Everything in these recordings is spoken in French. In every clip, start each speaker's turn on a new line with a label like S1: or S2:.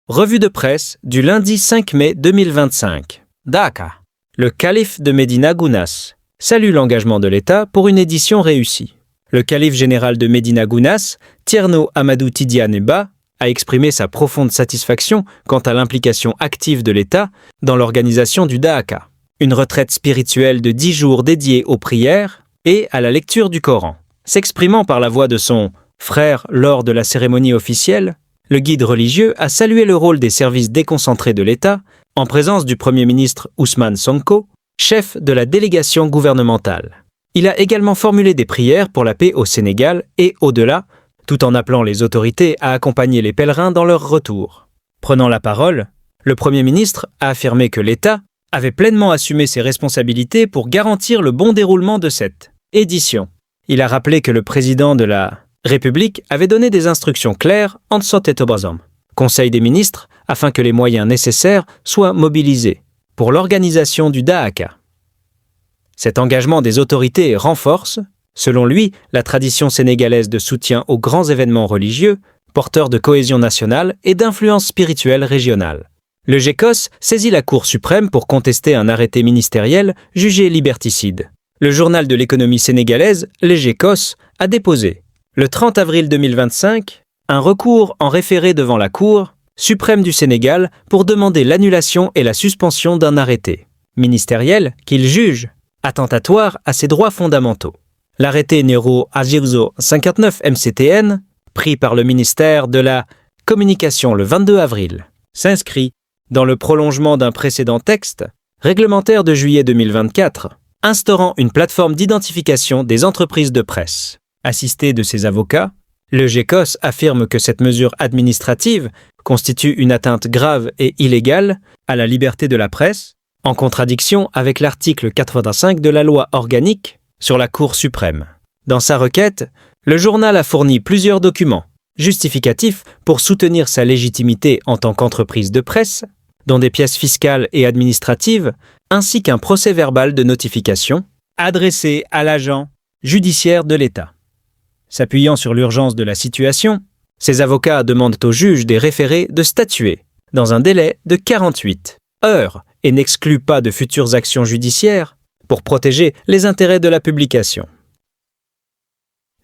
S1: Revue de presse du lundi 5 mai 2025. Dhaka. Le calife de Médina Gounass salue l'engagement de l'État pour une édition réussie. Le calife général de Médina Gounass, Thierno Amadou Tidiane Ba, a exprimé sa profonde satisfaction quant à l'implication active de l'État dans l'organisation du Dhaka, une retraite spirituelle de 10 jours dédiée aux prières et à la lecture du Coran. S'exprimant par la voix de son frère lors de la cérémonie officielle, le guide religieux a salué le rôle des services déconcentrés de l'État en présence du Premier ministre Ousmane Sonko, chef de la délégation gouvernementale. Il a également formulé des prières pour la paix au Sénégal et au-delà, tout en appelant les autorités à accompagner les pèlerins dans leur retour. Prenant la parole, le Premier ministre a affirmé que l'État avait pleinement assumé ses responsabilités pour garantir le bon déroulement de cette édition. Il a rappelé que le président de la République avait donné des instructions claires en Tsotetobazom, Conseil des ministres, afin que les moyens nécessaires soient mobilisés pour l'organisation du Dhaka. Cet engagement des autorités renforce, selon lui, la tradition sénégalaise de soutien aux grands événements religieux, porteurs de cohésion nationale et d'influence spirituelle régionale. Le GECOS saisit la Cour suprême pour contester un arrêté ministériel jugé liberticide. Le journal de l'économie sénégalaise, le GECOS, a déposé, le 30 avril 2025, un recours en référé devant la Cour suprême du Sénégal pour demander l'annulation et la suspension d'un arrêté ministériel qu'il juge attentatoire à ses droits fondamentaux. L'arrêté numéro Agirzo 59 MCTN, pris par le ministère de la Communication le 22 avril, s'inscrit dans le prolongement d'un précédent texte réglementaire de juillet 2024, instaurant une plateforme d'identification des entreprises de presse. Assisté de ses avocats, le GECOS affirme que cette mesure administrative constitue une atteinte grave et illégale à la liberté de la presse, en contradiction avec l'article 85 de la loi organique sur la Cour suprême. Dans sa requête, le journal a fourni plusieurs documents justificatifs pour soutenir sa légitimité en tant qu'entreprise de presse, dont des pièces fiscales et administratives, ainsi qu'un procès-verbal de notification adressé à l'agent judiciaire de l'État. S'appuyant sur l'urgence de la situation, ses avocats demandent au juge des référés de statuer dans un délai de 48 heures et n'excluent pas de futures actions judiciaires pour protéger les intérêts de la publication.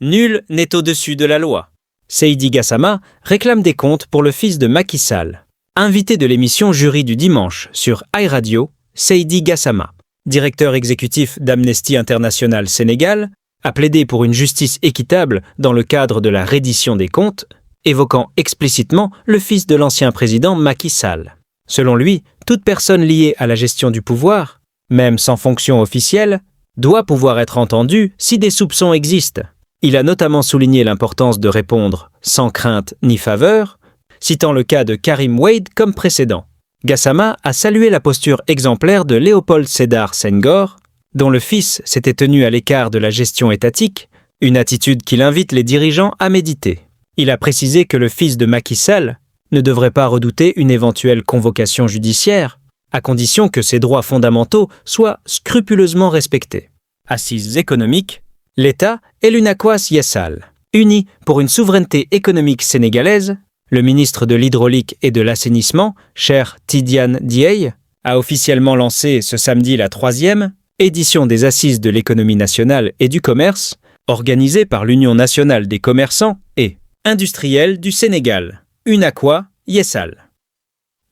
S1: Nul n'est au-dessus de la loi. Seydi Gassama réclame des comptes pour le fils de Macky Sall. Invité de l'émission Jury du dimanche sur iRadio, Seydi Gassama, directeur exécutif d'Amnesty International Sénégal, a plaidé pour une justice équitable dans le cadre de la reddition des comptes, évoquant explicitement le fils de l'ancien président Macky Sall. Selon lui, toute personne liée à la gestion du pouvoir, même sans fonction officielle, doit pouvoir être entendue si des soupçons existent. Il a notamment souligné l'importance de répondre sans crainte ni faveur, citant le cas de Karim Wade comme précédent. Gassama a salué la posture exemplaire de Léopold Sédar Senghor, dont le fils s'était tenu à l'écart de la gestion étatique, une attitude qu'il invite les dirigeants à méditer. Il a précisé que le fils de Macky Sall ne devrait pas redouter une éventuelle convocation judiciaire, à condition que ses droits fondamentaux soient scrupuleusement respectés. Assises économiques, l'État et l'UNACOIS Yessal, unis pour une souveraineté économique sénégalaise, le ministre de l'Hydraulique et de l'Assainissement, cher Tidiane Dieye, a officiellement lancé ce samedi la 3e édition des Assises de l'économie nationale et du commerce, organisée par l'Union nationale des commerçants et industriels du Sénégal, UNACOIS Yessal.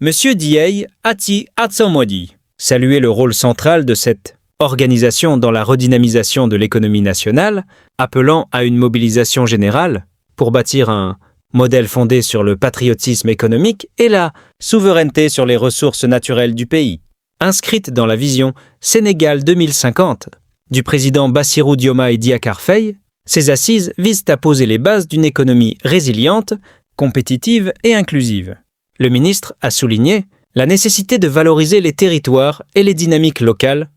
S1: Monsieur Dieye Ati Atsomodi saluait le rôle central de cette organisation dans la redynamisation de l'économie nationale, appelant à une mobilisation générale pour bâtir un modèle fondé sur le patriotisme économique et la souveraineté sur les ressources naturelles du pays. Inscrite dans la vision Sénégal 2050 du président Bassirou Diomaye Diakhar Faye, ces assises visent à poser les bases d'une économie résiliente, compétitive et inclusive. Le ministre a souligné la nécessité de valoriser les territoires et les dynamiques locales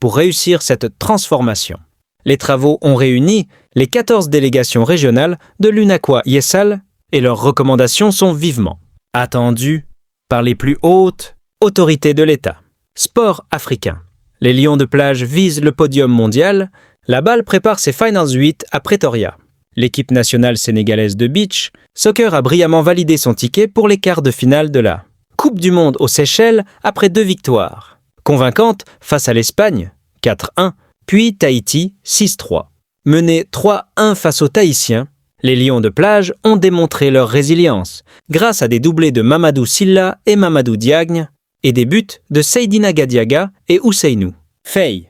S1: pour réussir cette transformation. Les travaux ont réuni les 14 délégations régionales de l'UNACOIS Yessal et leurs recommandations sont vivement attendues par les plus hautes autorités de l'État. Sport africain. Les Lions de plage visent le podium mondial. La balle prépare ses Finals 8 à Pretoria. l'équipe nationale sénégalaise de beach soccer a brillamment validé son ticket pour les quarts de finale de la Coupe du Monde aux Seychelles après 2 victoires. Convaincantes face à l'Espagne, 4-1, puis Tahiti, 6-3. Menés 3-1 face aux Tahitiens, les Lions de plage ont démontré leur résilience grâce à des doublés de Mamadou Sylla et Mamadou Diagne et des buts de Seydina Gadiaga et Ousseynou Faye.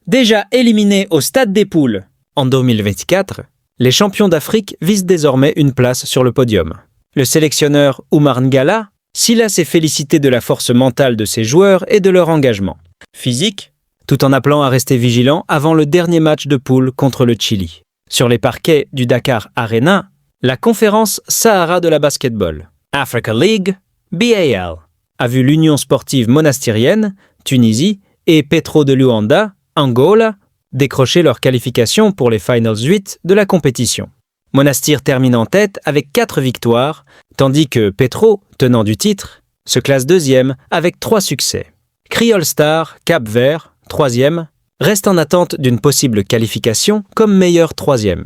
S1: Déjà éliminés au Stade des Poules en 2024, les champions d'Afrique visent désormais une place sur le podium. Le sélectionneur Oumar Ngala, Sylla s'est félicité de la force mentale de ses joueurs et de leur engagement physique, tout en appelant à rester vigilant avant le dernier match de poule contre le Chili. Sur les parquets du Dakar Arena, la conférence Sahara de la basketball, Africa League, BAL, a vu l'Union sportive monastirienne, Tunisie, et Petro de Luanda, Angola, décrocher leur qualification pour les Finals 8 de la compétition. Monastir termine en tête avec 4 victoires, tandis que Petro, tenant du titre, se classe 2e avec 3 succès. Creole Star, Cap-Vert, 3e, reste en attente d'une possible qualification comme meilleur 3e.